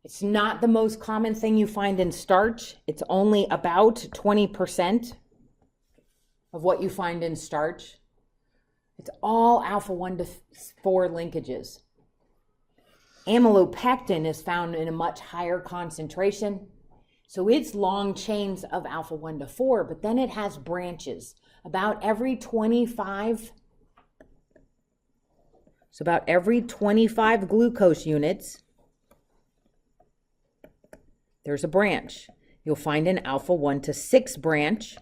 It's not the most common thing you find in starch. It's only about 20% of what you find in starch. It's all alpha 1 to 4 linkages. Amylopectin is found in a much higher concentration. So it's long chains of alpha 1 to 4, but then it has branches. About every 25 glucose units, there's a branch. You'll find an alpha 1 to 6 branch.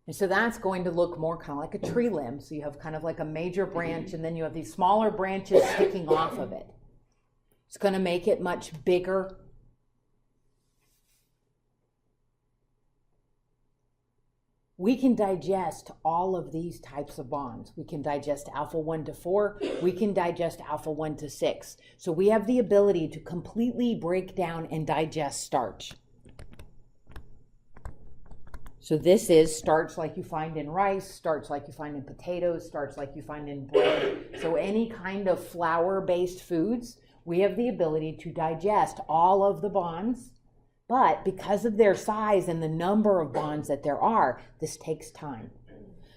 And so that's going to look more kind of like a tree limb. So you have kind of like a major branch, and then you have these smaller branches sticking off of it. It's going to make it much bigger. We can digest all of these types of bonds. We can digest alpha 1 to 4. We can digest alpha 1 to 6. So we have the ability to completely break down and digest starch. So this is starch like you find in rice, starch like you find in potatoes, starch like you find in bread. So any kind of flour-based foods, we have the ability to digest all of the bonds. But because of their size and the number of bonds that there are, this takes time.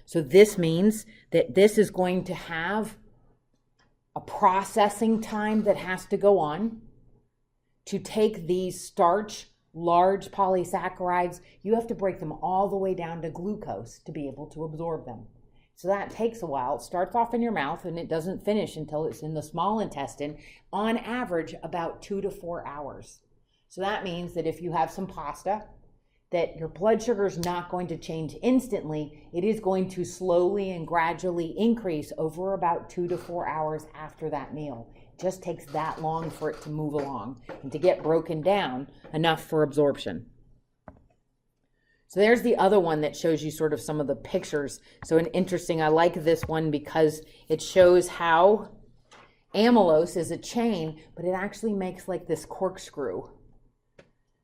So this means that this is going to have a processing time that has to go on to take these starch, large polysaccharides. You have to break them all the way down to glucose to be able to absorb them. So that takes a while. It starts off in your mouth and it doesn't finish until it's in the small intestine, on average about 2 to 4 hours. So that means that if you have some pasta, that your blood sugar is not going to change instantly. It is going to slowly and gradually increase over about 2 to 4 hours after that meal. It just takes that long for it to move along and to get broken down enough for absorption. So there's the other one that shows you sort of some of the pictures. So interesting, I like this one because it shows how amylose is a chain, but it actually makes like this corkscrew.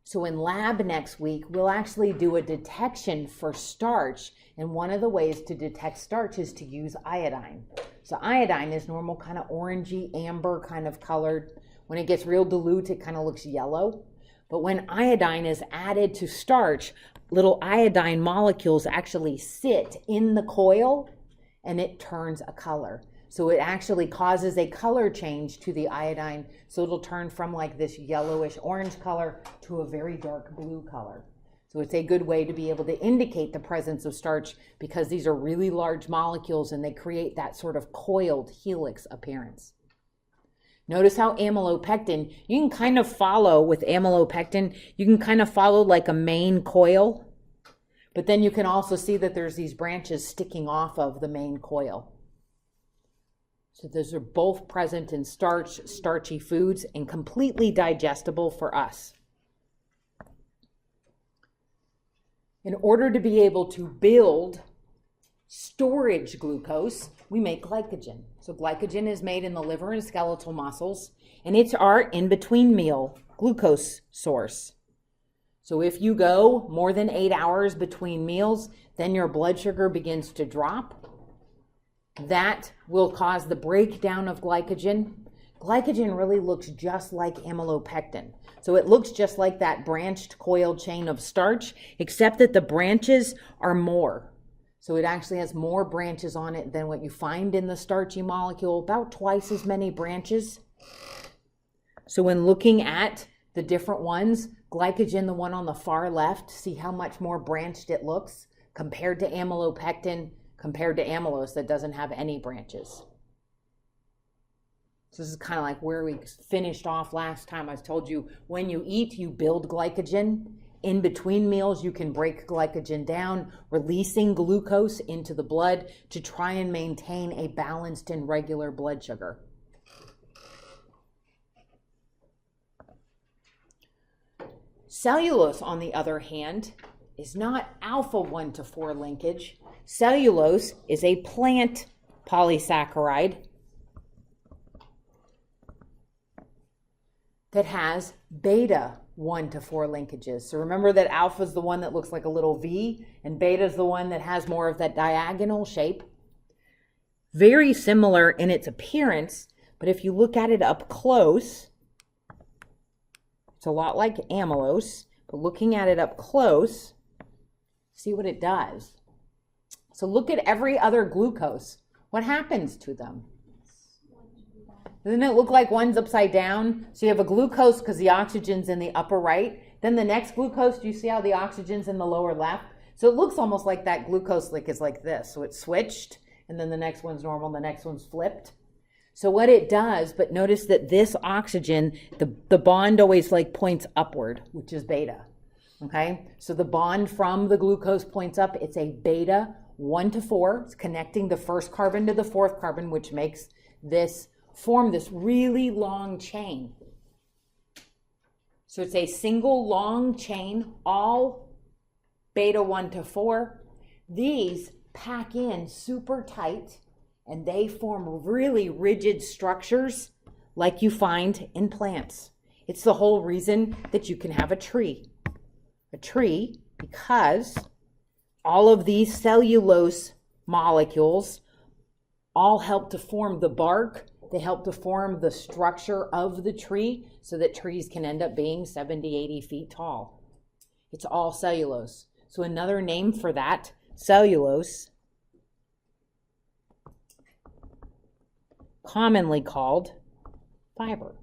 So in lab next week, we'll actually do a detection for starch. And one of the ways to detect starch is to use iodine. So iodine is normal kind of orangey, amber kind of colored. When it gets real dilute, it kind of looks yellow. But when iodine is added to starch, little iodine molecules actually sit in the coil and it turns a color. So it actually causes a color change to the iodine. So it'll turn from like this yellowish orange color to a very dark blue color. So it's a good way to be able to indicate the presence of starch because these are really large molecules and they create that sort of coiled helix appearance. Notice how amylopectin, you can kind of follow with amylopectin, you can kind of follow like a main coil, but then you can also see that there's these branches sticking off of the main coil. So those are both present in starch, starchy foods, and completely digestible for us. In order to be able to build storage glucose, we make glycogen. So glycogen is made in the liver and skeletal muscles, and it's our in-between meal glucose source. So if you go more than 8 hours between meals, then your blood sugar begins to drop. That will cause the breakdown of glycogen. Glycogen really looks just like amylopectin. So it looks just like that branched coiled chain of starch, except that the branches are more. So it actually has more branches on it than what you find in the starchy molecule, about twice as many branches. So when looking at the different ones, glycogen, the one on the far left, see how much more branched it looks compared to amylopectin, compared to amylose that doesn't have any branches. So this is kind of like where we finished off last time. I told you when you eat, you build glycogen. In between meals, you can break glycogen down, releasing glucose into the blood to try and maintain a balanced and regular blood sugar. Cellulose, on the other hand, is not alpha 1 to 4 linkage. Cellulose is a plant polysaccharide that has beta 1 to 4 linkages. So remember that alpha is the one that looks like a little V, and beta is the one that has more of that diagonal shape. Very similar in its appearance, But if you look at it up close, it's a lot like amylose, but looking at it up close, see what it does. So look at every other glucose. What happens to them? Doesn't it look like one's upside down? So you have a glucose because the oxygen's in the upper right. Then the next glucose, do you see how the oxygen's in the lower left? So it looks almost like that glucose is like this. So it's switched, and then the next one's normal, and the next one's flipped. So what it does, but notice that this oxygen, the bond always like points upward, which is beta. Okay? So the bond from the glucose points up. It's a beta 1 to 4. It's connecting the first carbon to the fourth carbon, which makes this form this really long chain. So it's a single long chain, all beta 1 to 4. These pack in super tight, and they form really rigid structures like you find in plants. It's the whole reason that you can have a tree. A tree, because all of these cellulose molecules all help to form the bark. They help to form the structure of the tree so that trees can end up being 70, 80 feet tall. It's all cellulose. So another name for that, cellulose, commonly called fiber.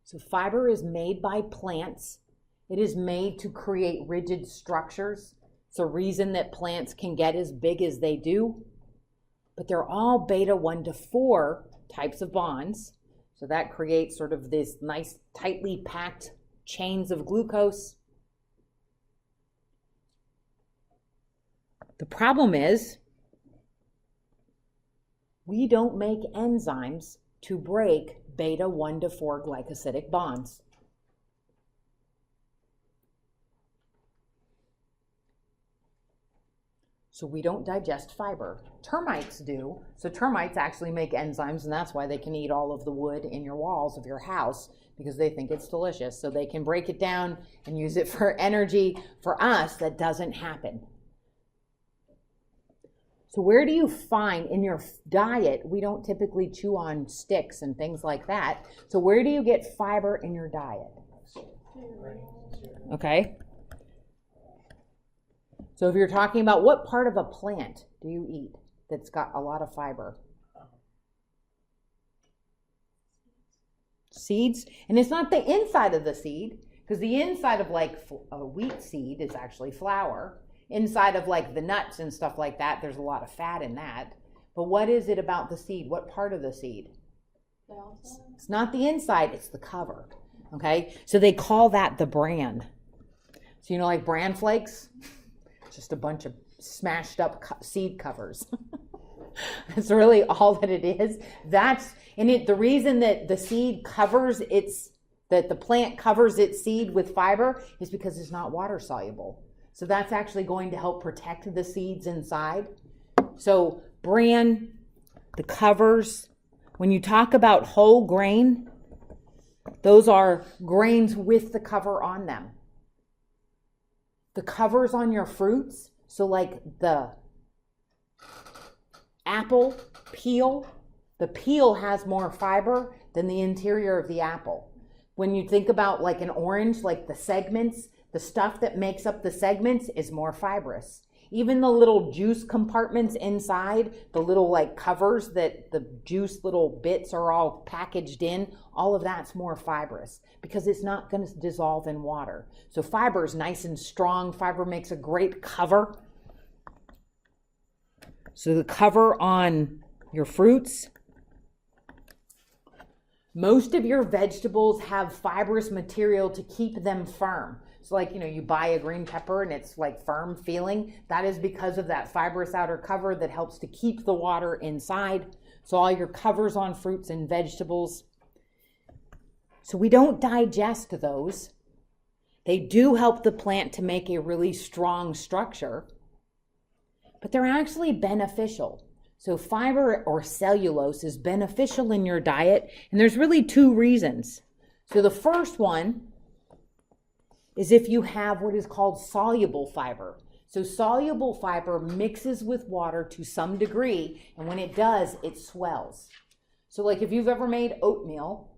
So fiber is made by plants. It is made to create rigid structures. It's a reason that plants can get as big as they do. But they're all beta 1 to 4 types of bonds. So that creates sort of this nice tightly packed chains of glucose. The problem is we don't make enzymes to break beta 1 to 4 glycosidic bonds. So we don't digest fiber. Termites do. So termites actually make enzymes, and that's why they can eat all of the wood in your walls of your house, because they think it's delicious. So they can break it down and use it for energy. For us, that doesn't happen. So where do you find in your diet, we don't typically chew on sticks and things like that. So where do you get fiber in your diet? Okay. So if you're talking about what part of a plant do you eat that's got a lot of fiber? Seeds. And it's not the inside of the seed, because the inside of like a wheat seed is actually flour. Inside of like the nuts and stuff like that, there's a lot of fat in that. But what is it about the seed? What part of the seed? It's not the inside, it's the cover. Okay? So they call that the bran. So you know, like bran flakes? Just a bunch of smashed up seed covers. That's really all that it is. The reason that the seed covers that the plant covers its seed with fiber is because it's not water soluble. So that's actually going to help protect the seeds inside. So bran, the covers, when you talk about whole grain, those are grains with the cover on them. The covers on your fruits, so like the apple peel, the peel has more fiber than the interior of the apple. When you think about like an orange, like the segments, the stuff that makes up the segments is more fibrous. Even the little juice compartments inside, the little like covers that the juice little bits are all packaged in, all of that's more fibrous because it's not going to dissolve in water. So fiber is nice and strong. Fiber makes a great cover. So the cover on your fruits. Most of your vegetables have fibrous material to keep them firm. So like, you buy a green pepper and it's like firm feeling. That is because of that fibrous outer cover that helps to keep the water inside. So all your covers on fruits and vegetables. So we don't digest those. They do help the plant to make a really strong structure, but they're actually beneficial. So fiber or cellulose is beneficial in your diet, and there's really two reasons. So the first one is if you have what is called soluble fiber. So soluble fiber mixes with water to some degree, and when it does, it swells. So like if you've ever made oatmeal,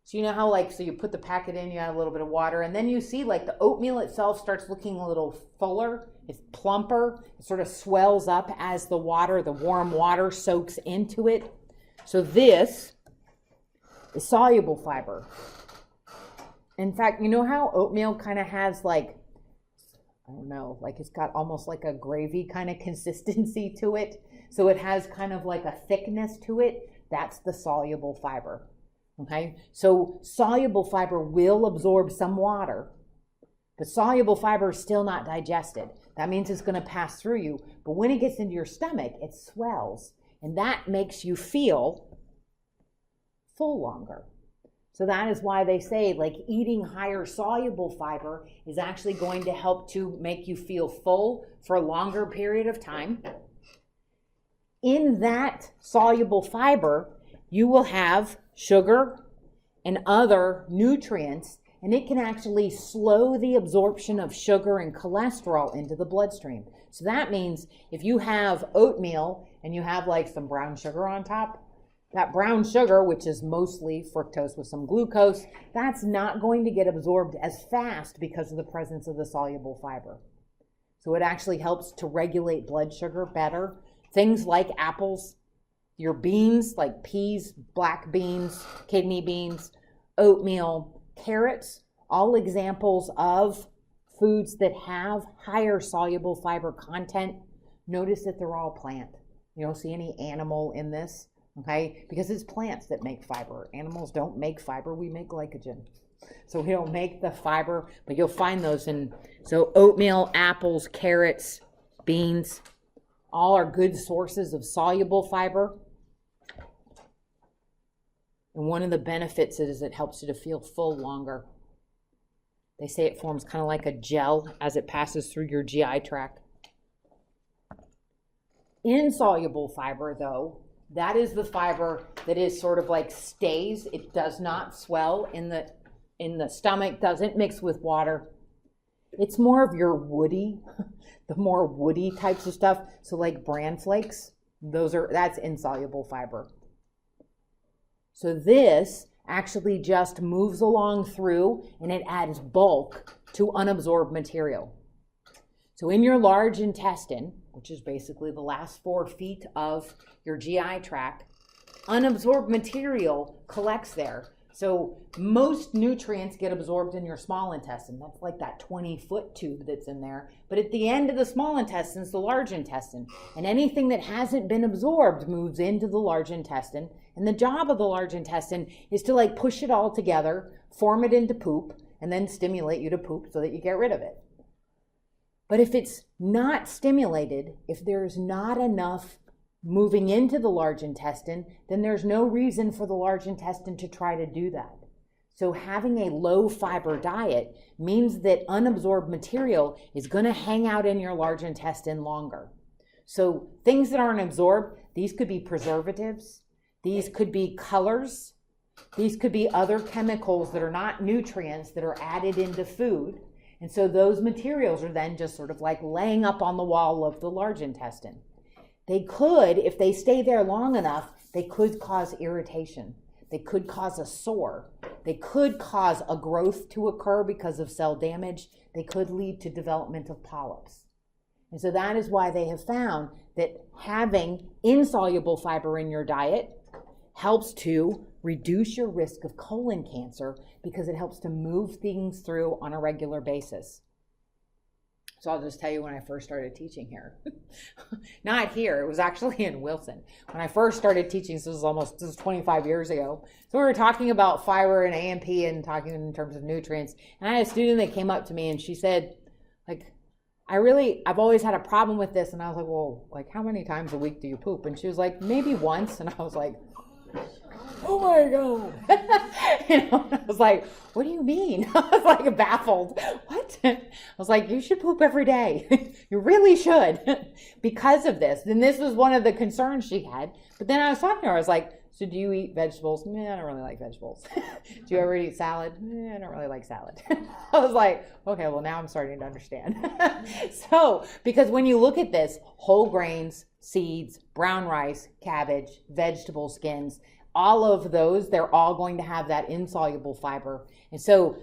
so you know how like, so you put the packet in, you add a little bit of water, and then you see like the oatmeal itself starts looking a little fuller, it's plumper, it sort of swells up as the water, the warm water soaks into it. So this is soluble fiber. In fact, you know how oatmeal kind of has like, I don't know, like it's got almost like a gravy kind of consistency to it. So it has kind of like a thickness to it. That's the soluble fiber. Okay, so soluble fiber will absorb some water, but soluble fiber is still not digested. That means it's going to pass through you, but when it gets into your stomach, it swells, and that makes you feel full longer. So that is why they say like eating higher soluble fiber is actually going to help to make you feel full for a longer period of time. In that soluble fiber, you will have sugar and other nutrients, and it can actually slow the absorption of sugar and cholesterol into the bloodstream. So that means if you have oatmeal and you have like some brown sugar on top, that brown sugar, which is mostly fructose with some glucose, that's not going to get absorbed as fast because of the presence of the soluble fiber. So it actually helps to regulate blood sugar better. Things like apples, your beans, like peas, black beans, kidney beans, oatmeal, carrots, all examples of foods that have higher soluble fiber content. Notice that they're all plant. You don't see any animal in this, okay? Because it's plants that make fiber. Animals don't make fiber, we make glycogen. So we don't make the fiber, but you'll find those in, so oatmeal, apples, carrots, beans, all are good sources of soluble fiber. And one of the benefits is it helps you to feel full longer. They say it forms kind of like a gel as it passes through your GI tract. Insoluble fiber, though, that is the fiber that is sort of like stays. It does not swell in the stomach, doesn't mix with water. It's more of your woody, the more woody types of stuff. So like bran flakes, that's insoluble fiber. So this actually just moves along through and it adds bulk to unabsorbed material. So in your large intestine, which is basically the last 4 feet of your GI tract, unabsorbed material collects there. So most nutrients get absorbed in your small intestine. That's like that 20-foot tube that's in there. But at the end of the small intestine is the large intestine. And anything that hasn't been absorbed moves into the large intestine. And the job of the large intestine is to like push it all together, form it into poop, and then stimulate you to poop so that you get rid of it. But if it's not stimulated, if there's not enough moving into the large intestine, then there's no reason for the large intestine to try to do that. So having a low fiber diet means that unabsorbed material is going to hang out in your large intestine longer. So things that aren't absorbed, these could be preservatives, these could be colors, these could be other chemicals that are not nutrients that are added into food. And so those materials are then just sort of like laying up on the wall of the large intestine. They could, if they stay there long enough, they could cause irritation. They could cause a sore. They could cause a growth to occur because of cell damage. They could lead to development of polyps. And so that is why they have found that having insoluble fiber in your diet helps to reduce your risk of colon cancer because it helps to move things through on a regular basis. So I'll just tell you when I first started teaching here. Not here, it was actually in Wilson. When I first started teaching, this was 25 years ago. So we were talking about fiber and AMP and talking in terms of nutrients. And I had a student that came up to me and she said, like, I've always had a problem with this. And I was like, well, like how many times a week do you poop? And she was like, maybe once. And I was like, oh my God. I was like, what do you mean? I was like baffled. What? I was like, you should poop every day. You really should because of this. And this was one of the concerns she had. But then I was talking to her, I was like, so do you eat vegetables? I don't really like vegetables. Do you ever eat salad? I don't really like salad. I was like, okay, well now I'm starting to understand. So, because when you look at this, whole grains, seeds, brown rice, cabbage, vegetable skins, all of those, they're all going to have that insoluble fiber. And so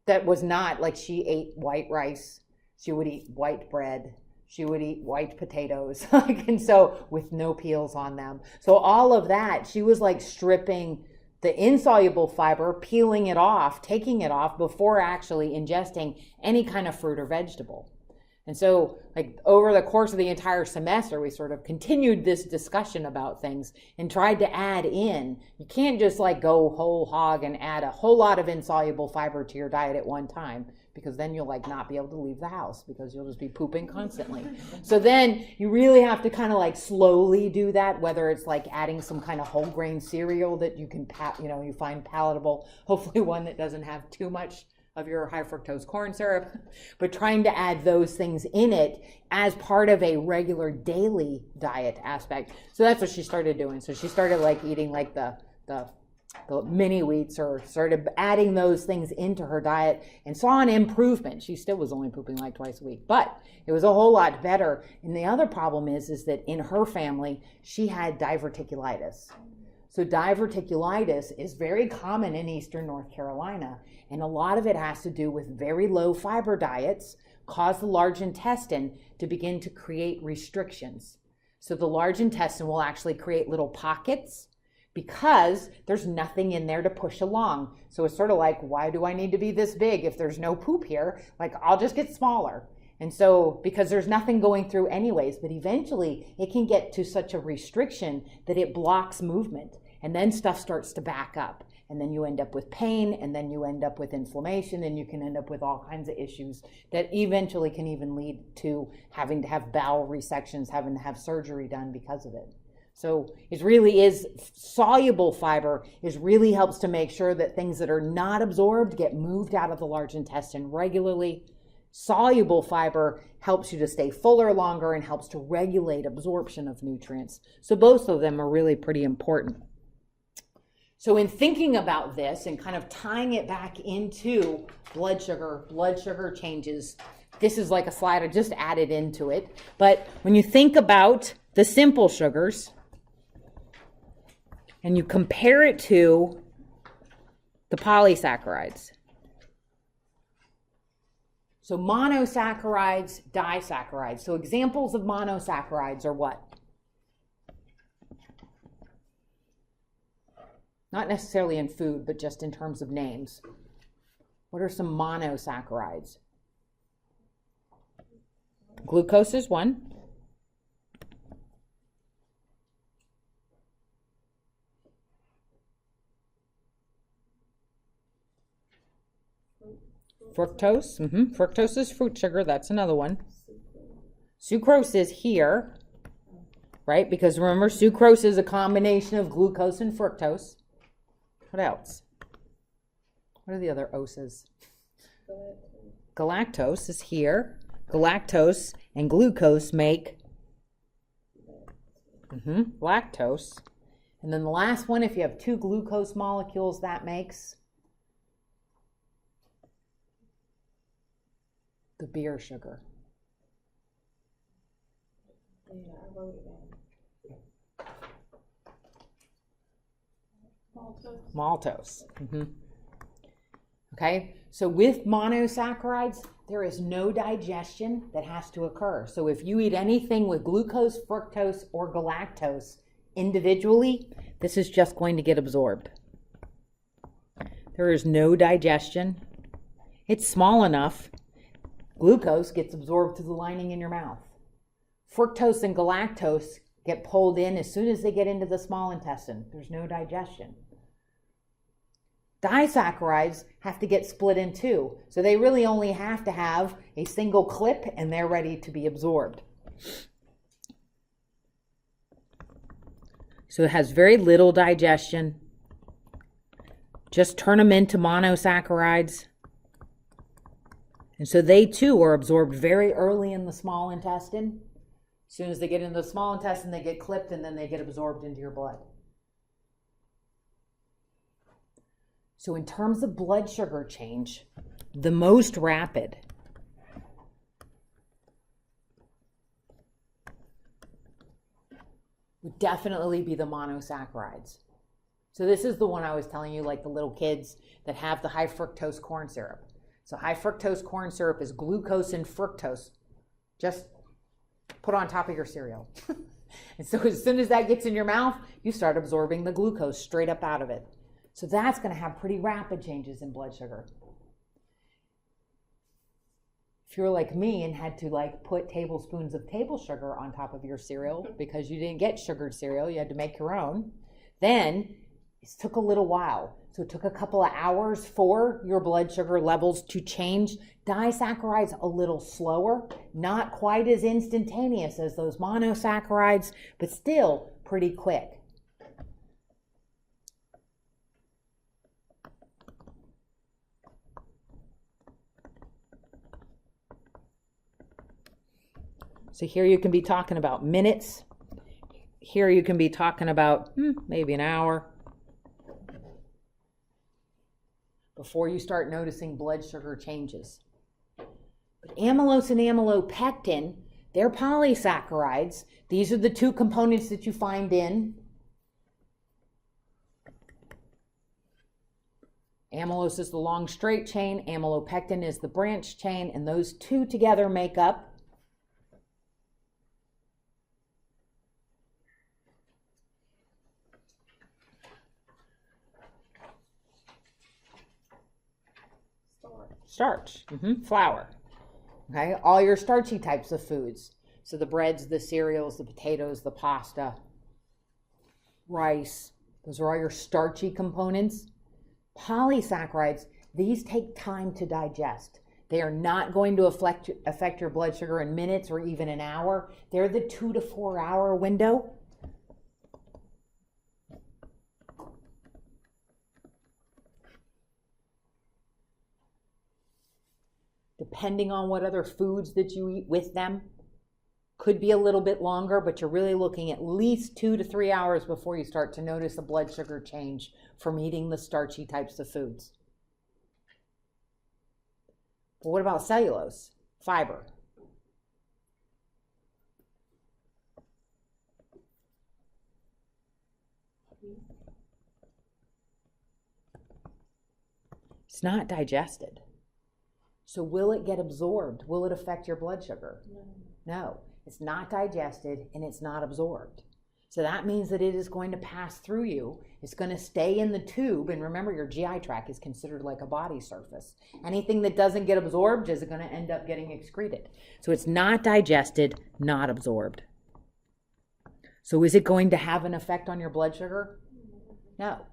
that was not like she ate white rice, she would eat white bread, she would eat white potatoes, and so with no peels on them. So all of that, she was like stripping the insoluble fiber, peeling it off, taking it off before actually ingesting any kind of fruit or vegetable. And so like over the course of the entire semester, we sort of continued this discussion about things and tried to add in. You can't just like go whole hog and add a whole lot of insoluble fiber to your diet at one time, because then you'll like not be able to leave the house because you'll just be pooping constantly. So then you really have to kind of like slowly do that, whether it's like adding some kind of whole grain cereal that you can, you find palatable, hopefully one that doesn't have too much of your high fructose corn syrup, but trying to add those things in it as part of a regular daily diet aspect. So that's what she started doing. So she started like eating like the mini wheats, or started adding those things into her diet and saw an improvement. She still was only pooping like twice a week, but it was a whole lot better. And the other problem is that in her family, she had diverticulitis. So diverticulitis is very common in Eastern North Carolina, and a lot of it has to do with very low fiber diets cause the large intestine to begin to create restrictions. So the large intestine will actually create little pockets because there's nothing in there to push along. So it's sort of like, why do I need to be this big if there's no poop here? Like, I'll just get smaller. And so, because there's nothing going through anyways, but eventually it can get to such a restriction that it blocks movement, and then stuff starts to back up, and then you end up with pain, and then you end up with inflammation, and you can end up with all kinds of issues that eventually can even lead to having to have bowel resections, having to have surgery done because of it. So it really is, soluble fiber really helps to make sure that things that are not absorbed get moved out of the large intestine regularly. Soluble fiber helps you to stay fuller longer and helps to regulate absorption of nutrients. So both of them are really pretty important. So in thinking about this and kind of tying it back into blood sugar changes, this is like a slide I just added into it. But when you think about the simple sugars and you compare it to the polysaccharides, so monosaccharides, disaccharides. So examples of monosaccharides are what? Not necessarily in food, but just in terms of names. What are some monosaccharides? Glucose is one. Fructose. Fructose is fruit sugar. That's another one. Sucrose is here, right? Because remember, sucrose is a combination of glucose and fructose. What else? What are the other oses? Galactose is here. Galactose and glucose make lactose. And then the last one, if you have two glucose molecules, that makes the beer sugar. Yeah, I wrote it down. Maltose. Okay, so with monosaccharides, there is no digestion that has to occur. So if you eat anything with glucose, fructose, or galactose individually, this is just going to get absorbed. There is no digestion. It's small enough. Glucose gets absorbed through the lining in your mouth. Fructose and galactose get pulled in as soon as they get into the small intestine. There's no digestion. Disaccharides have to get split in two, so they really only have to have a single clip and they're ready to be absorbed. So it has very little digestion. Just turn them into monosaccharides. And so they too are absorbed very early in the small intestine. As soon as they get into the small intestine, they get clipped and then they get absorbed into your blood. So in terms of blood sugar change, the most rapid would definitely be the monosaccharides. So this is the one I was telling you, like the little kids that have the high fructose corn syrup. So high fructose corn syrup is glucose and fructose. Just put on top of your cereal. And so as soon as that gets in your mouth, you start absorbing the glucose straight up out of it. So that's going to have pretty rapid changes in blood sugar. If you're like me and had to like put tablespoons of table sugar on top of your cereal because you didn't get sugared cereal, you had to make your own, then it took a little while. So it took a couple of hours for your blood sugar levels to change. Disaccharides a little slower, not quite as instantaneous as those monosaccharides, but still pretty quick. So here you can be talking about minutes. Here you can be talking about maybe an hour before you start noticing blood sugar changes. But amylose and amylopectin, they're polysaccharides. These are the two components that you find in amylose is the long straight chain, amylopectin is the branch chain, and those two together make up starch, flour. Okay, all your starchy types of foods. So the breads, the cereals, the potatoes, the pasta, rice, those are all your starchy components. Polysaccharides, these take time to digest. They are not going to affect your blood sugar in minutes or even an hour. They're the 2 to 4 hour window. Depending on what other foods that you eat with them, could be a little bit longer, but you're really looking at least 2 to 3 hours before you start to notice a blood sugar change from eating the starchy types of foods. But what about cellulose, fiber? It's not digested. So will it get absorbed? Will it affect your blood sugar? No, it's not digested and it's not absorbed. So that means that it is going to pass through you. It's going to stay in the tube. And remember, your GI tract is considered like a body surface. Anything that doesn't get absorbed is going to end up getting excreted. So it's not digested, not absorbed. So is it going to have an effect on your blood sugar? No.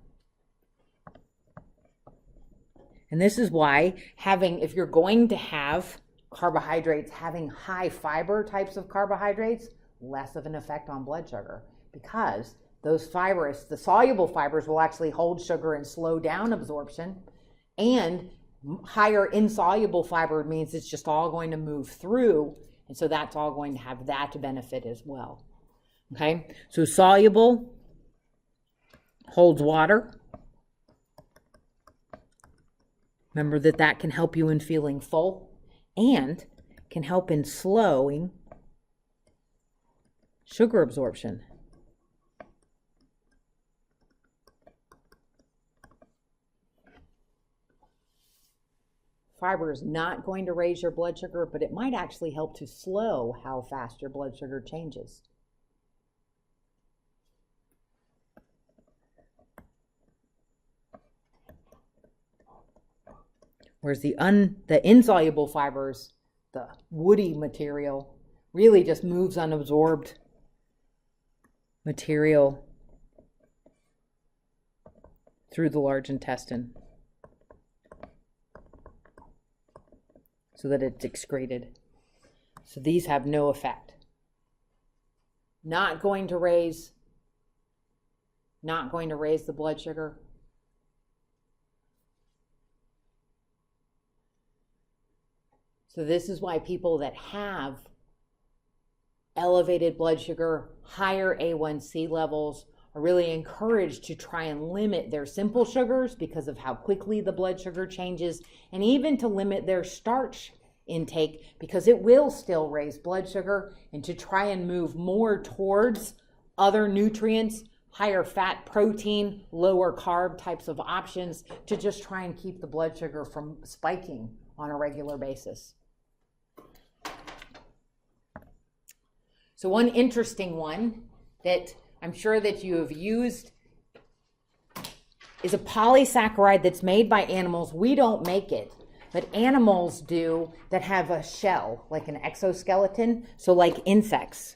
And this is why if you're going to have carbohydrates, having high fiber types of carbohydrates, less of an effect on blood sugar, because those fibers, the soluble fibers, will actually hold sugar and slow down absorption, and higher insoluble fiber means it's just all going to move through, and so that's all going to have that benefit as well. Okay, so soluble holds water. Remember that can help you in feeling full and can help in slowing sugar absorption. Fiber is not going to raise your blood sugar, but it might actually help to slow how fast your blood sugar changes. Whereas the insoluble fibers, the woody material, really just moves unabsorbed material through the large intestine so that it's excreted. So these have no effect. Not going to raise the blood sugar. So this is why people that have elevated blood sugar, higher A1C levels, are really encouraged to try and limit their simple sugars because of how quickly the blood sugar changes, and even to limit their starch intake because it will still raise blood sugar, and to try and move more towards other nutrients, higher fat, protein, lower carb types of options to just try and keep the blood sugar from spiking on a regular basis. So one interesting one that I'm sure that you have used is a polysaccharide that's made by animals. We don't make it, but animals do, that have a shell, like an exoskeleton, so like insects.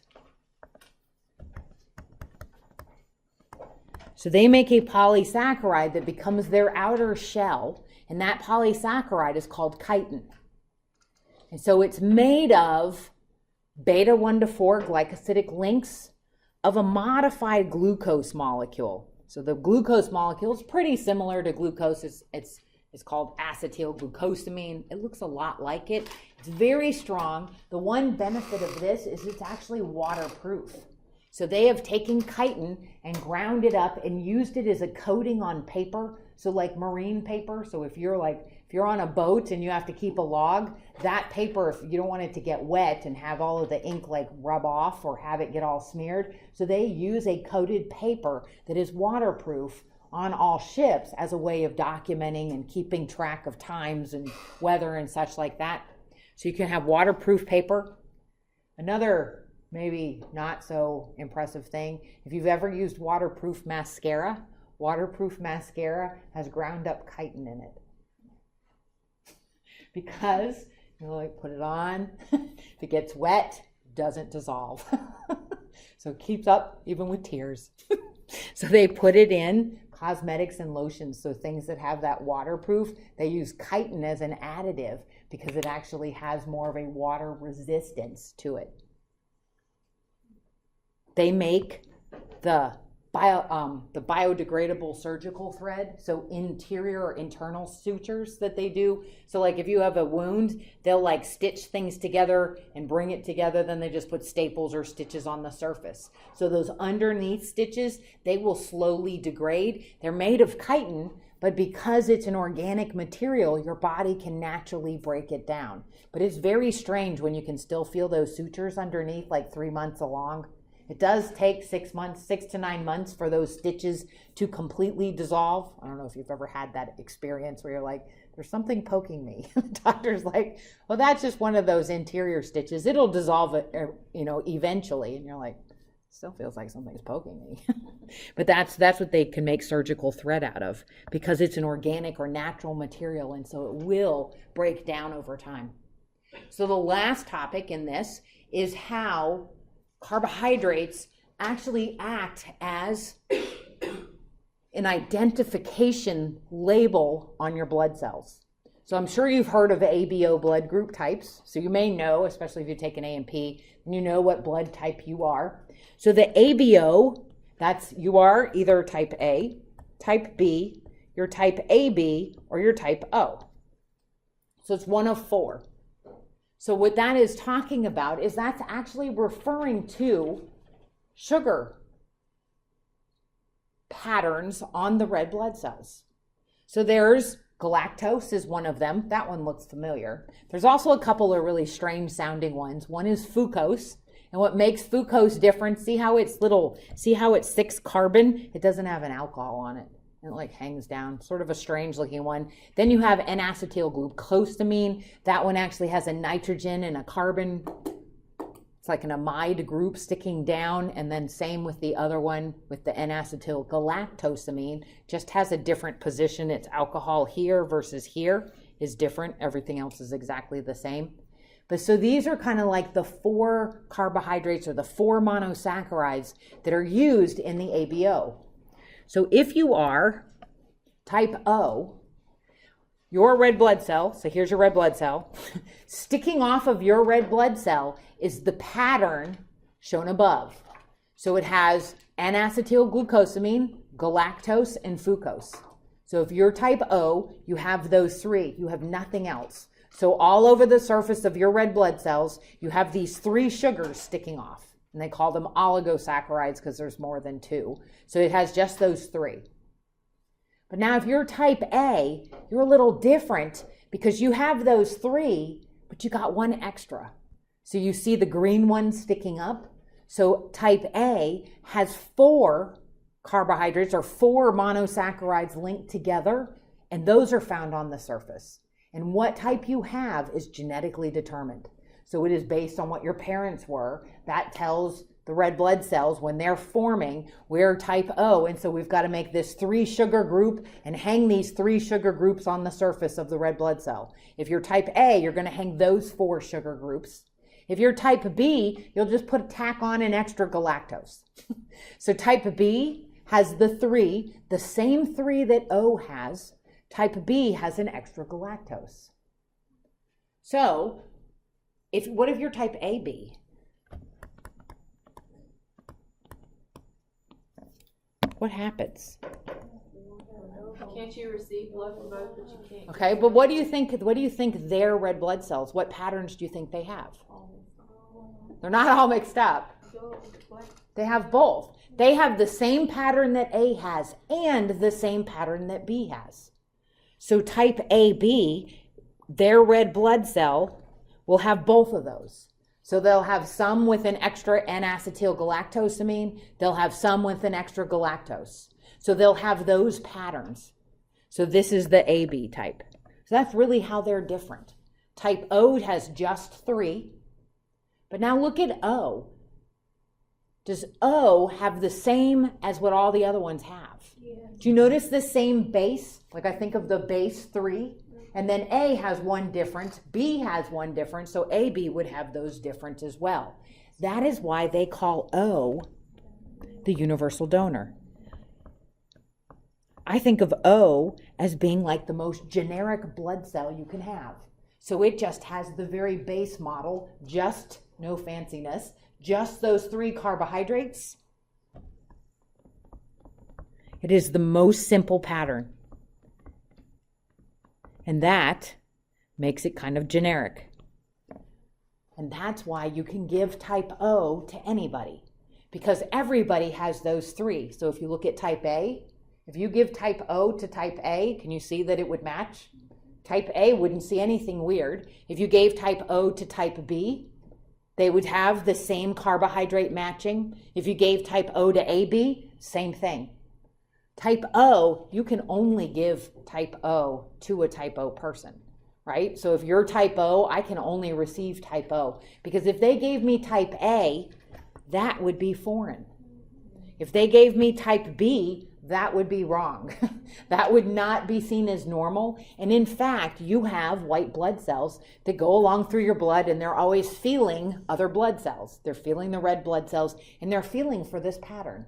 So they make a polysaccharide that becomes their outer shell, and that polysaccharide is called chitin. And so it's made of beta 1 to 4 glycosidic links of a modified glucose molecule. So the glucose molecule is pretty similar to glucose. It's called acetylglucosamine. It looks a lot like it. It's very strong. The one benefit of this is it's actually waterproof. So they have taken chitin and ground it up and used it as a coating on paper. So like marine paper. So if you're on a boat and you have to keep a log, that paper, if you don't want it to get wet and have all of the ink like rub off or have it get all smeared. So they use a coated paper that is waterproof on all ships as a way of documenting and keeping track of times and weather and such like that. So you can have waterproof paper. Another maybe not so impressive thing, if you've ever used waterproof mascara has ground up chitin in it. Because you like put it on, if it gets wet, it doesn't dissolve. So it keeps up even with tears. So they put it in cosmetics and lotions, so things that have that waterproof, they use chitin as an additive because it actually has more of a water resistance to it. They make the biodegradable surgical thread, so interior or internal sutures that they do. So like if you have a wound, they'll like stitch things together and bring it together, then they just put staples or stitches on the surface. So those underneath stitches, they will slowly degrade. They're made of chitin, but because it's an organic material, your body can naturally break it down. But it's very strange when you can still feel those sutures underneath like 3 months along. It does take 6 to 9 months for those stitches to completely dissolve. I don't know if you've ever had that experience where you're like, there's something poking me. The doctor's like, well, that's just one of those interior stitches. It'll dissolve, eventually. And you're like, still feels like something's poking me. But that's what they can make surgical thread out of, because it's an organic or natural material, and so it will break down over time. So the last topic in this is how carbohydrates actually act as an identification label on your blood cells. So I'm sure you've heard of ABO blood group types. So you may know, especially if you take an A&P, you know what blood type you are. So the ABO, you are either type A, type B, you're type AB, or you're type O. So it's one of 4. So what that is talking about is that's actually referring to sugar patterns on the red blood cells. So there's galactose is one of them. That one looks familiar. There's also a couple of really strange sounding ones. One is fucose. And what makes fucose different, see how it's 6 carbon? It doesn't have an alcohol on it. And it like hangs down, sort of a strange looking one. Then you have N-acetylglucosamine. That one actually has a nitrogen and a carbon. It's like an amide group sticking down. And then same with the other one with the N-acetylgalactosamine, just has a different position. Its alcohol here versus here is different. Everything else is exactly the same. But so these are kind of like the 4 carbohydrates or the 4 monosaccharides that are used in the ABO. So if you are type O, your red blood cell, so here's your red blood cell, sticking off of your red blood cell is the pattern shown above. So it has N-acetylglucosamine, galactose, and fucose. So if you're type O, you have those 3. You have nothing else. So all over the surface of your red blood cells, you have these 3 sugars sticking off. And they call them oligosaccharides because there's more than 2. So it has just those 3. But now if you're type A, you're a little different because you have those 3, but you got 1 extra. So you see the green one sticking up. So type A has 4 carbohydrates or 4 monosaccharides linked together, and those are found on the surface. And what type you have is genetically determined. So it is based on what your parents were. That tells the red blood cells when they're forming, we're type O, and so we've got to make this 3 sugar group and hang these 3 sugar groups on the surface of the red blood cell. If you're type A, you're going to hang those 4 sugar groups. If you're type B, you'll just tack on an extra galactose. So type B has the same 3 that O has. Type B has an extra galactose. So, what if you're type AB? What happens? Can't you receive blood from both, but you can't? Okay, but what do you think their red blood cells, what patterns do you think they have? They're not all mixed up. They have both. They have the same pattern that A has and the same pattern that B has. So type AB, their red blood cell will have both of those. So they'll have some with an extra N-acetylgalactosamine. They'll have some with an extra galactose. So they'll have those patterns. So this is the AB type. So that's really how they're different. Type O has just 3. But now look at O. Does O have the same as what all the other ones have? Yeah. Do you notice the same base? Like I think of the base 3. And then A has one difference, B has one difference, so AB would have those different as well. That is why they call O the universal donor. I think of O as being like the most generic blood cell you can have. So it just has the very base model, just no fanciness, just those 3 carbohydrates. It is the most simple pattern. And that makes it kind of generic. And that's why you can give type O to anybody, because everybody has those 3. So if you look at type A, if you give type O to type A, can you see that it would match? Type A wouldn't see anything weird. If you gave type O to type B, they would have the same carbohydrate matching. If you gave type O to AB, same thing. Type O, you can only give type O to a type O person, right? So if you're type O, I can only receive type O. Because if they gave me type A, that would be foreign. If they gave me type B, that would be wrong. That would not be seen as normal. And in fact, you have white blood cells that go along through your blood, and they're always feeling other blood cells. They're feeling the red blood cells, and they're feeling for this pattern.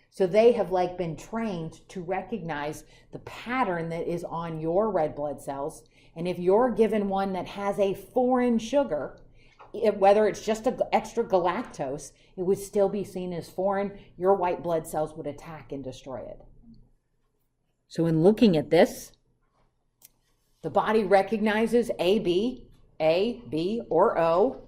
So they have been trained to recognize the pattern that is on your red blood cells. And if you're given one that has a foreign sugar, whether it's just an extra galactose, it would still be seen as foreign. Your white blood cells would attack and destroy it. So in looking at this, the body recognizes A, B, or O.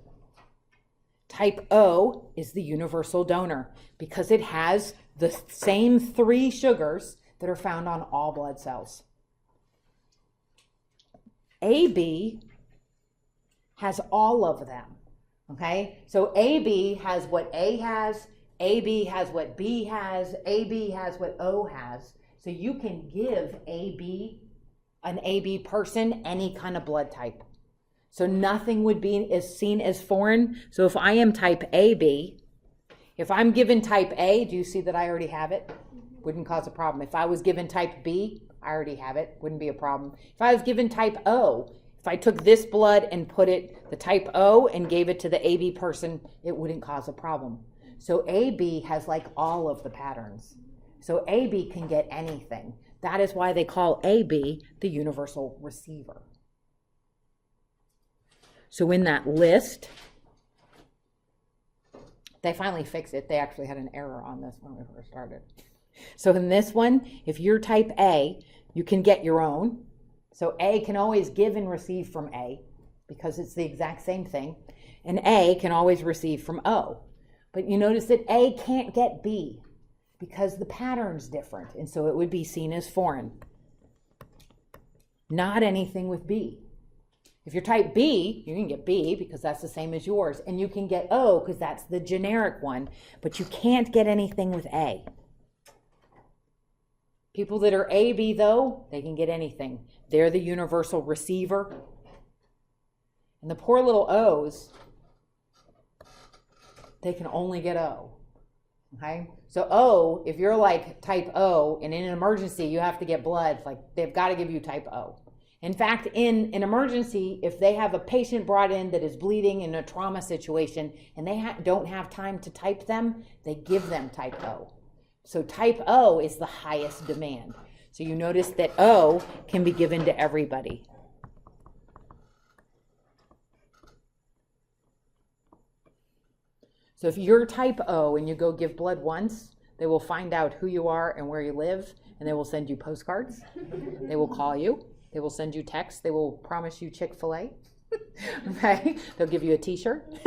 Type O is the universal donor because it has the same 3 sugars that are found on all blood cells. AB has all of them, okay? So AB has what A has, AB has what B has, AB has what O has. So you can give an AB person, any kind of blood type. So nothing would be seen as foreign. So if I am type AB, if I'm given type A, do you see that I already have it? Wouldn't cause a problem. If I was given type B, I already have it. Wouldn't be a problem. If I was given type O, if I took this blood and put the type O and gave it to the AB person, it wouldn't cause a problem. So AB has all of the patterns. So AB can get anything. That is why they call AB the universal receiver. So in that list, they finally fixed it. They actually had an error on this when we first started. So in this one, if you're type A, you can get your own. So A can always give and receive from A because it's the exact same thing. And A can always receive from O. But you notice that A can't get B because the pattern's different. And so it would be seen as foreign. Not anything with B. If you're type B, you can get B because that's the same as yours. And you can get O because that's the generic one. But you can't get anything with A. People that are AB, though, they can get anything. They're the universal receiver. And the poor little O's, they can only get O. Okay? So O, if you're like type O, and in an emergency you have to get blood, like they've got to give you type O. In fact, in an emergency, if they have a patient brought in that is bleeding in a trauma situation and they don't have time to type them, they give them type O. So type O is the highest demand. So you notice that O can be given to everybody. So if you're type O and you go give blood once, they will find out who you are and where you live, and they will send you postcards. They will call you. They will send you texts. They will promise you Chick-fil-A. Okay? They'll give you a t-shirt.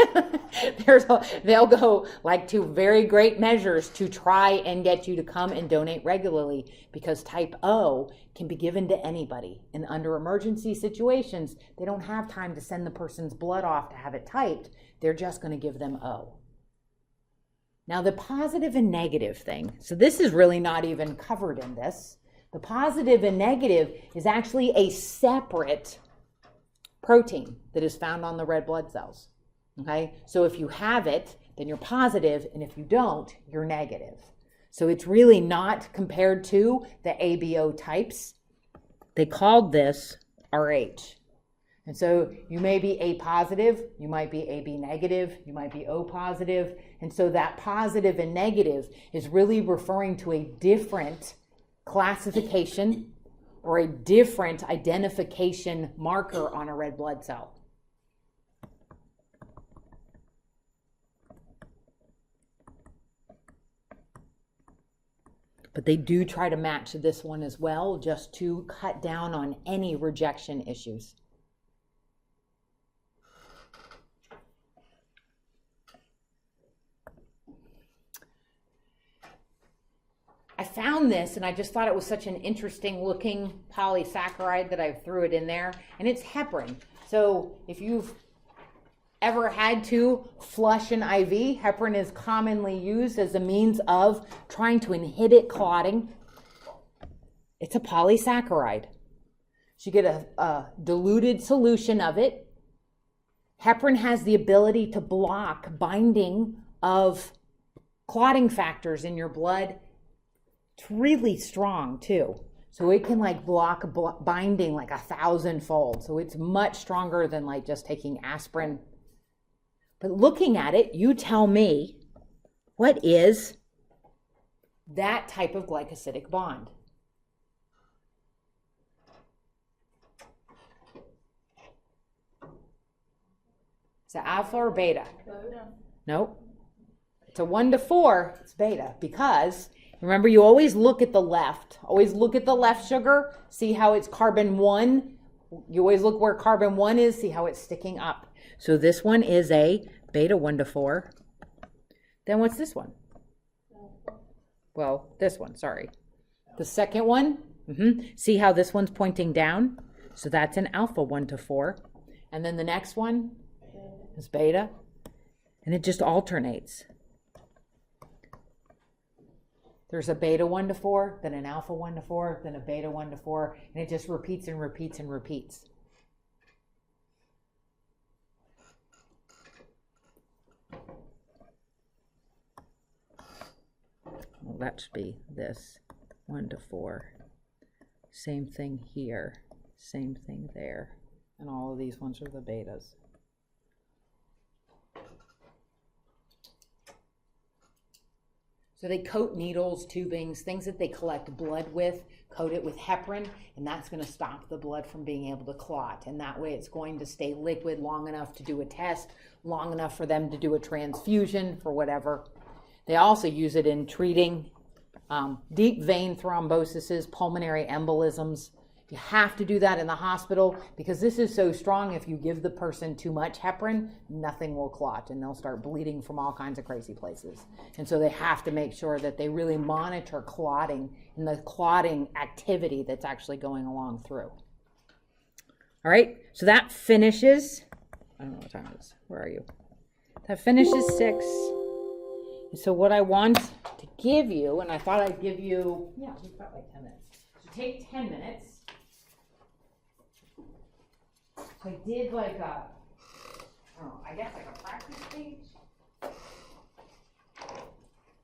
They'll go like to very great measures to try and get you to come and donate regularly, because type O can be given to anybody. And under emergency situations, they don't have time to send the person's blood off to have it typed. They're just going to give them O. Now the positive and negative thing. So this is really not even covered in this. The positive and negative is actually a separate protein that is found on the red blood cells. Okay? So if you have it, then you're positive, and if you don't, you're negative. So it's really not compared to the ABO types. They called this RH. And so you may be A positive, you might be AB negative, you might be O positive. And so that positive and negative is really referring to a different classification or a different identification marker on a red blood cell. But they do try to match this one as well, just to cut down on any rejection issues. I found this and I just thought it was such an interesting looking polysaccharide that I threw it in there, and it's heparin. So if you've ever had to flush an IV, heparin is commonly used as a means of trying to inhibit clotting. It's a polysaccharide. So you get a diluted solution of it. Heparin has the ability to block binding of clotting factors in your blood. It's really strong too. So it can like block binding like 1,000-fold. So it's much stronger than like just taking aspirin. But looking at it, you tell me, what is that type of glycosidic bond? Is it alpha or beta? Nope. It's a 1 to 4, it's beta, because remember, you always look at the left. Always look at the left sugar. See how it's carbon 1. You always look where carbon 1 is. See how it's sticking up. So this one is a beta 1 to 4. Then what's this one? Well, this one, sorry. The second one, see how this one's pointing down? So that's an alpha 1 to 4. And then the next one is beta. And it just alternates. There's a beta 1 to 4, then an alpha 1 to 4, then a beta 1 to 4, and it just repeats and repeats and repeats. Well, that should be this 1 to 4. Same thing here, same thing there, and all of these ones are the betas. So they coat needles, tubings, things that they collect blood with, coat it with heparin, and that's going to stop the blood from being able to clot. And that way it's going to stay liquid long enough to do a test, long enough for them to do a transfusion for whatever. They also use it in treating deep vein thromboses, pulmonary embolisms. You have to do that in the hospital because this is so strong. If you give the person too much heparin, nothing will clot and they'll start bleeding from all kinds of crazy places. And so they have to make sure that they really monitor clotting and the clotting activity that's actually going along through. All right, so that finishes, I don't know what time it is. Where are you? That finishes 6. So what I want to give you, and I thought I'd give you, yeah, we've got like 10 minutes. So take 10 minutes. So I did like a, I guess like a practice page.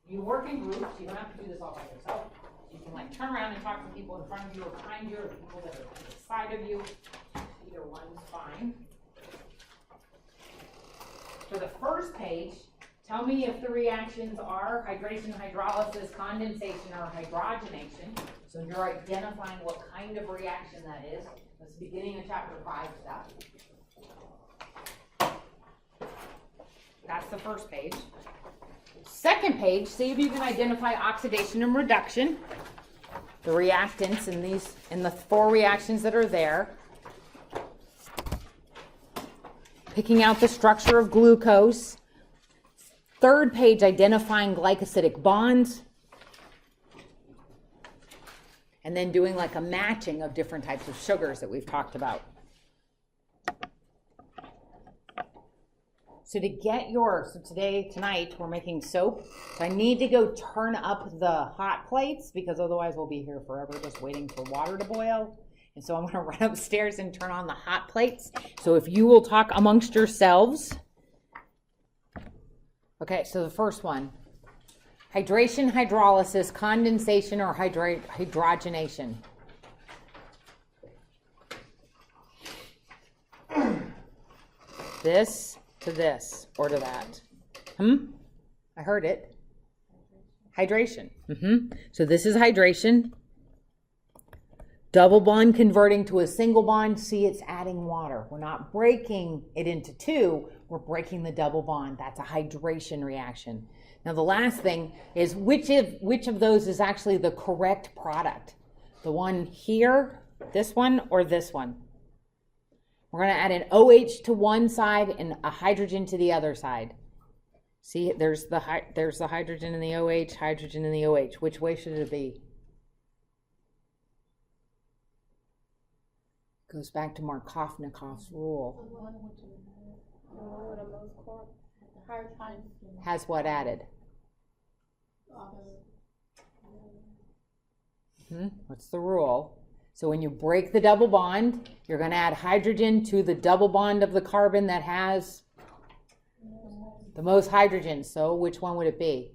You work in groups, you don't have to do this all by yourself. You can like turn around and talk to people in front of you or behind you or people that are to the side of you. Either one's fine. For the first page, tell me if the reactions are hydration, hydrolysis, condensation, or hydrogenation. So you're identifying what kind of reaction that is. That's the beginning of chapter 5 stuff. That's the first page. Second page, see if you can identify oxidation and reduction. The reactants in the 4 reactions that are there. Picking out the structure of glucose. Third page, identifying glycosidic bonds. And then doing like a matching of different types of sugars that we've talked about. So to get tonight, we're making soap. So I need to go turn up the hot plates because otherwise we'll be here forever just waiting for water to boil. And so I'm going to run upstairs and turn on the hot plates. So if you will talk amongst yourselves. Okay, so the first one. Hydration, hydrolysis, condensation, or hydrogenation. This to this or to that. I heard it. Hydration. So this is hydration. Double bond converting to a single bond. See, it's adding water. We're not breaking it into 2. We're breaking the double bond. That's a hydration reaction. Now the last thing is which of those is actually the correct product? The one here, this one, or this one? We're going to add an OH to one side and a hydrogen to the other side. See, there's the hydrogen in the OH, hydrogen in the OH. Which way should it be? Goes back to Markovnikov's rule. Has what added? What's the rule? So when you break the double bond, you're going to add hydrogen to the double bond of the carbon that has the most hydrogen. So which one would it be?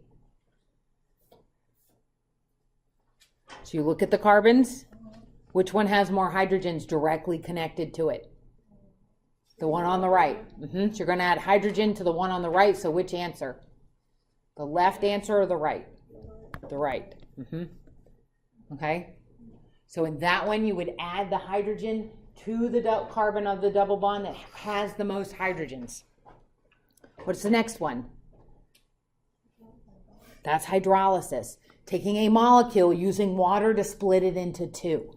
So you look at the carbons. Which one has more hydrogens directly connected to it? The one on the right. So you're going to add hydrogen to the one on the right. So which answer? The left answer or the right? The right. Okay. So in that one, you would add the hydrogen to the carbon of the double bond that has the most hydrogens. What's the next one? That's hydrolysis. Taking a molecule, using water to split it into 2.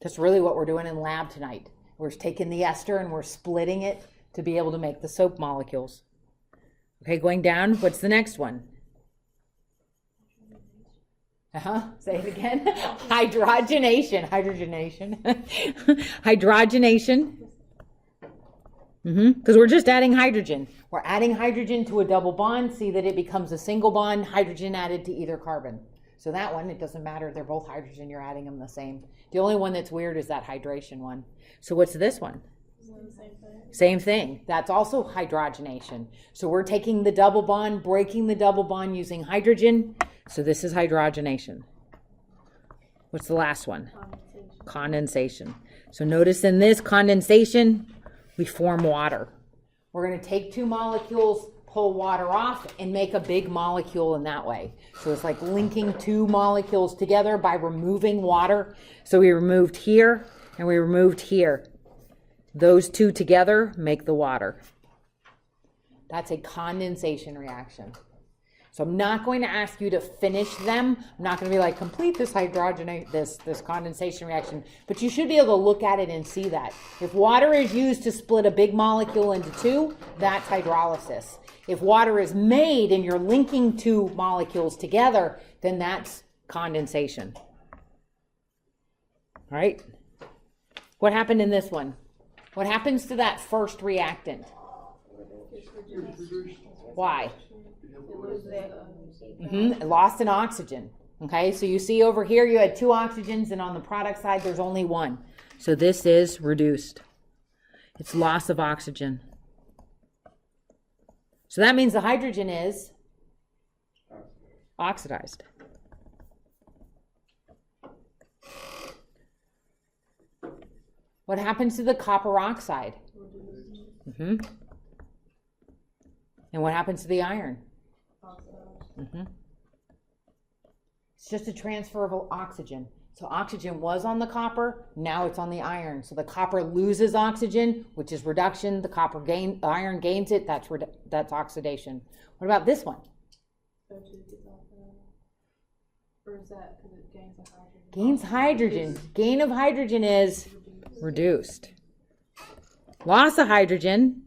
That's really what we're doing in lab tonight. We're taking the ester and we're splitting it to be able to make the soap molecules. Okay, going down, what's the next one? Say it again. Hydrogenation. Hydrogenation. Because we're just adding hydrogen. We're adding hydrogen to a double bond. See that it becomes a single bond, hydrogen added to either carbon. So that one, it doesn't matter. They're both hydrogen. You're adding them the same. The only one that's weird is that hydration one. So what's this one? Same thing. That's also hydrogenation. So we're taking the double bond, breaking the double bond using hydrogen. So this is hydrogenation. What's the last one? Condensation. So notice in this condensation, we form water. We're going to take 2 molecules, pull water off, and make a big molecule in that way. So it's like linking 2 molecules together by removing water. So we removed here and we removed here. Those 2 together make the water. That's a condensation reaction. So I'm not going to ask you to finish them. I'm not going to be like, complete this this condensation reaction. But you should be able to look at it and see that. If water is used to split a big molecule into 2, that's hydrolysis. If water is made and you're linking 2 molecules together, then that's condensation. All right? What happened in this one? What happens to that first reactant? Why? It loses that. It lost an oxygen. Okay, so you see over here you had 2 oxygens, and on the product side there's only 1. So this is reduced. It's loss of oxygen. So that means the hydrogen is oxidized. What happens to the copper oxide? And what happens to the iron? It's just a transfer of oxygen. So oxygen was on the copper, now it's on the iron. So the copper loses oxygen, which is reduction. The iron gains it, that's oxidation. What about this one? Or is that because it gains the hydrogen? Gains hydrogen. Gain of hydrogen is reduced. Loss of hydrogen.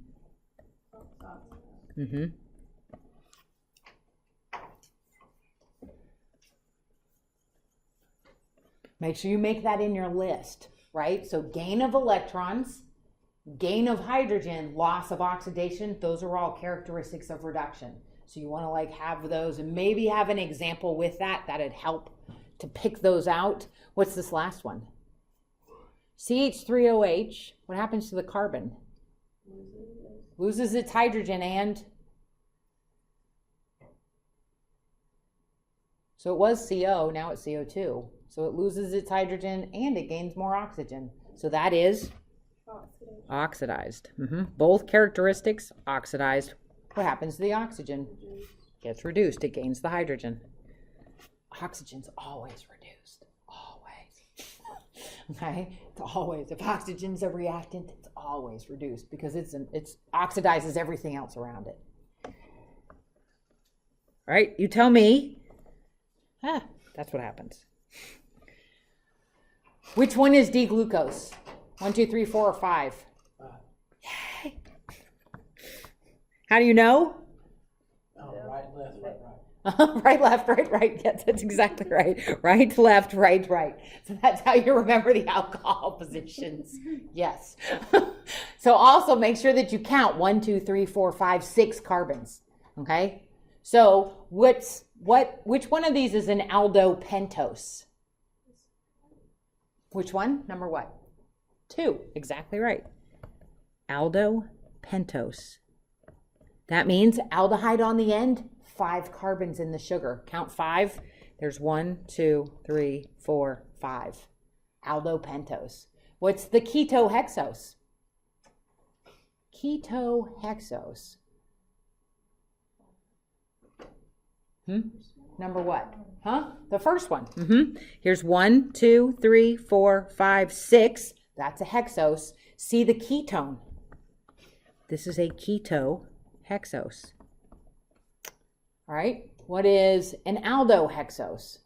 Make sure you make that in your list, right? So gain of electrons, gain of hydrogen, loss of oxidation, those are all characteristics of reduction. So you want to like have those and maybe have an example with that. That'd help to pick those out. What's this last one? CH3OH, what happens to the carbon? Loses its hydrogen and? So it was CO, now it's CO2. So it loses its hydrogen and it gains more oxygen. So that is oxidized. Both characteristics oxidized. What happens to the oxygen? Gets reduced. It gains the hydrogen. Oxygen's always reduced. Always. Okay? It's always. If oxygen's a reactant, it's always reduced because it's oxidizes everything else around it. All right? You tell me. That's what happens. Which one is D-glucose? 1, 2, 3, 4, or 5? Yay! How do you know? Right, left, right. Right, left, right, right. Yes, that's exactly right. Right, left, right, right. So that's how you remember the alcohol positions. Yes. So also make sure that you count 1, 2, 3, 4, 5, 6 carbons. Okay? So which one of these is an aldopentose? Which one? Number what? 2. Exactly right. Aldopentose. That means aldehyde on the end, 5 carbons in the sugar. Count 5. There's 1, 2, 3, 4, 5. Aldopentose. What's the ketohexose? Ketohexose. Number what? The first one. Here's 1, 2, 3, 4, 5, 6. That's a hexose. See the ketone. This is a ketohexose. All right. What is an aldohexose?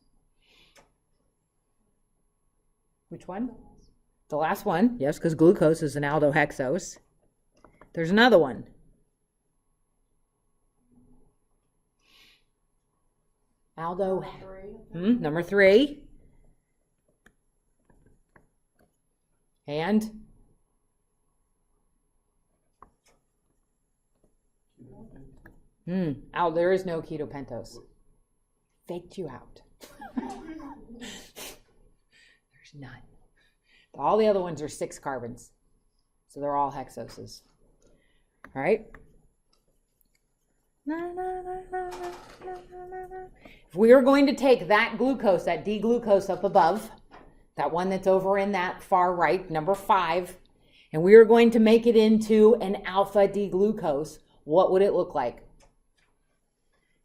Which one? The last one. Yes, because glucose is an aldohexose. There's another one. Number 3. And there is no ketopentose. Faked you out. There's none. All the other ones are 6 carbons. So they're all hexoses. All right? If we are going to take that glucose, that D-glucose up above, that one that's over in that far right, number 5, and we are going to make it into an alpha D-glucose, what would it look like?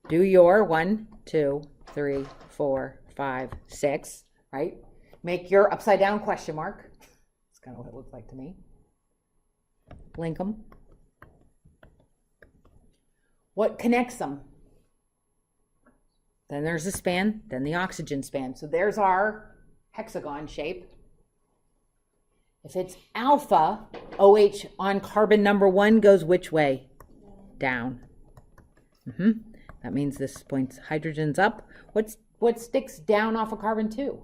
Do your 1, 2, 3, 4, 5, 6, right? Make your upside down question mark. That's kind of what it looks like to me. Link them. What connects them? Then there's the span, then the oxygen span. So there's our hexagon shape. If it's alpha, OH on carbon number 1 goes which way? Down. That means this points hydrogen's up. What sticks down off of carbon 2?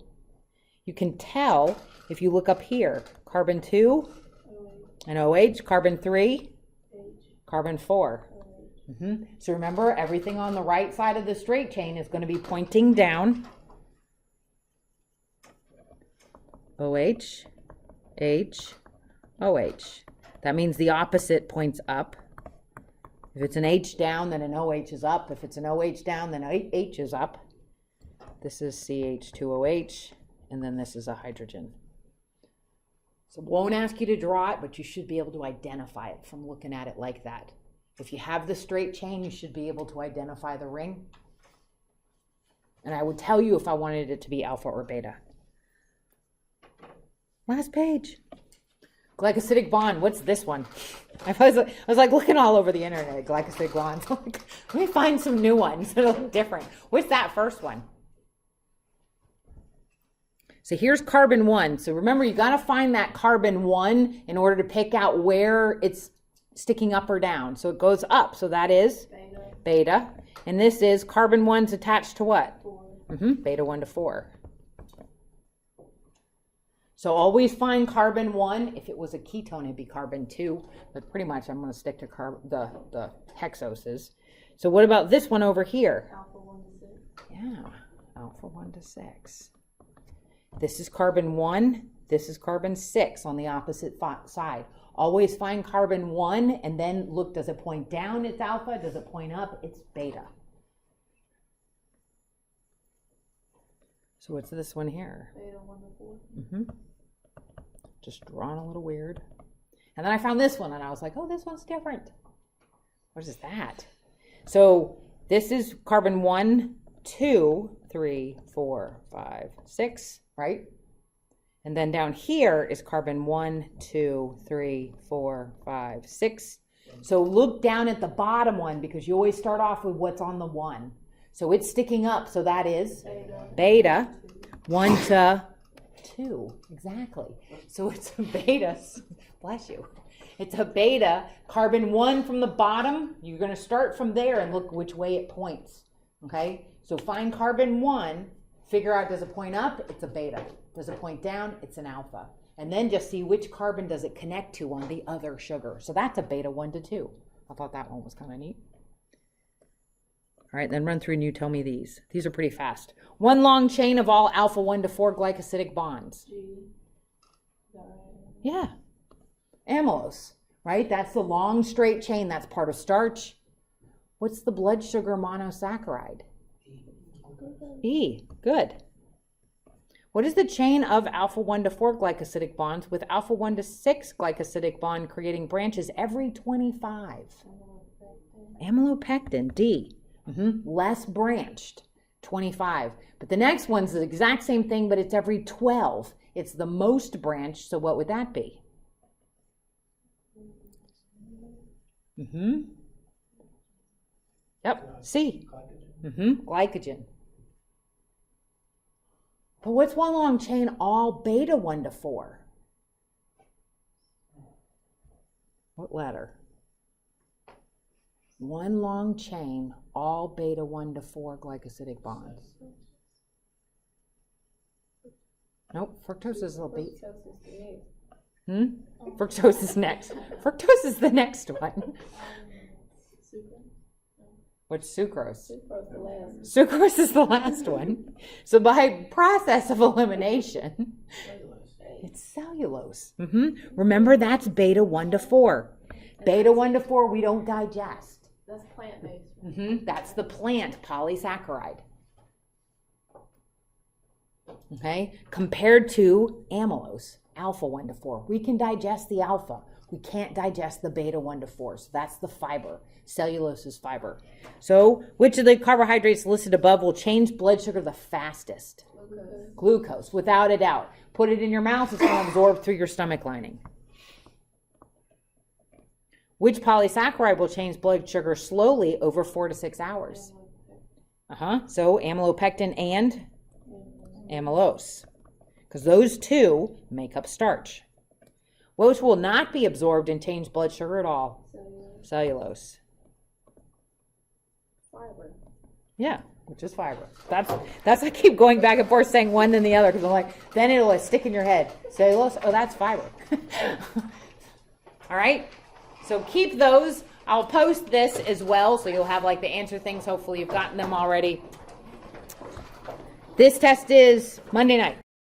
You can tell if you look up here. Carbon 2 and OH, carbon 3, carbon 4. So remember, everything on the right side of the straight chain is going to be pointing down. OH, H, OH. That means the opposite points up. If it's an H down, then an OH is up. If it's an OH down, then H is up. This is CH2OH, and then this is a hydrogen. So it won't ask you to draw it, but you should be able to identify it from looking at it like that. If you have the straight chain, you should be able to identify the ring. And I would tell you if I wanted it to be alpha or beta. Last page. Glycosidic bond. What's this one? I was like looking all over the internet at glycosidic bonds. Let me find some new ones that look different. What's that first one? So here's carbon 1. So remember, you got to find that carbon 1 in order to pick out where it's sticking up or down. So it goes up. So that is beta. And this is carbon 1's attached to what? 4. Beta 1 to 4. So always find carbon 1. If it was a ketone, it'd be carbon 2. But pretty much I'm going to stick to the hexoses. So what about this one over here? Alpha 1 to 6. Yeah, alpha 1 to 6. This is carbon 1. This is carbon 6 on the opposite side. Always find carbon 1 and then look, does it point down? It's alpha. Does it point up? It's beta. So what's this one here? Beta 1 to 4. Just drawn a little weird. And then I found this one and I was like, oh, this one's different. What is that? So this is carbon 1, 2, 3, 4, 5, 6, right? And then down here is carbon 1, 2, 3, 4, 5, 6. So look down at the bottom one because you always start off with what's on the 1. So it's sticking up. So that is beta 1 to 2. Exactly. So it's a beta. Bless you. It's a beta. Carbon 1 from the bottom. You're going to start from there and look which way it points. Okay? So find carbon 1. Figure out, does it point up? It's a beta. Does it point down? It's an alpha. And then just see which carbon does it connect to on the other sugar. So that's a beta 1 to 2. I thought that one was kind of neat. All right, then run through and you tell me these. These are pretty fast. One long chain of all alpha 1 to 4 glycosidic bonds. Yeah. Amylose, right? That's the long straight chain. That's part of starch. What's the blood sugar monosaccharide? E. Good. What is the chain of alpha 1 to 4 glycosidic bonds with alpha 1 to 6 glycosidic bond creating branches every 25? Amylopectin, D. Less branched, 25. But the next one's the exact same thing, but it's every 12. It's the most branched, so what would that be? Yep, C. Glycogen. But what's one long chain all beta 1 to 4? What letter? One long chain, all beta 1 to 4 glycosidic bonds. Nope, fructose is a little bit. Fructose is next. Fructose is the next one. What's sucrose? Sucrose is the last one. So by process of elimination, it's cellulose. Remember, that's beta 1 to 4. Beta 1 to 4 we don't digest. That's plant-based. That's the plant polysaccharide. Okay, compared to amylose, alpha 1 to 4. We can digest the alpha. We can't digest the beta 1 to 4. So that's the fiber. Cellulose is fiber. So which of the carbohydrates listed above will change blood sugar the fastest? Glucose, without a doubt. Put it in your mouth, it's going to absorb through your stomach lining. Which polysaccharide will change blood sugar slowly over 4 to 6 hours? So amylopectin and amylose. Because those two make up starch. Which will not be absorbed and change blood sugar at all? Cellulose. Fiber. Yeah, which is fiber. That's I keep going back and forth saying one then the other because I'm like, then it'll stick in your head. Cellulose, oh, that's fiber. All right? So keep those. I'll post this as well, so you'll have like the answer things. Hopefully you've gotten them already. This test is Monday night.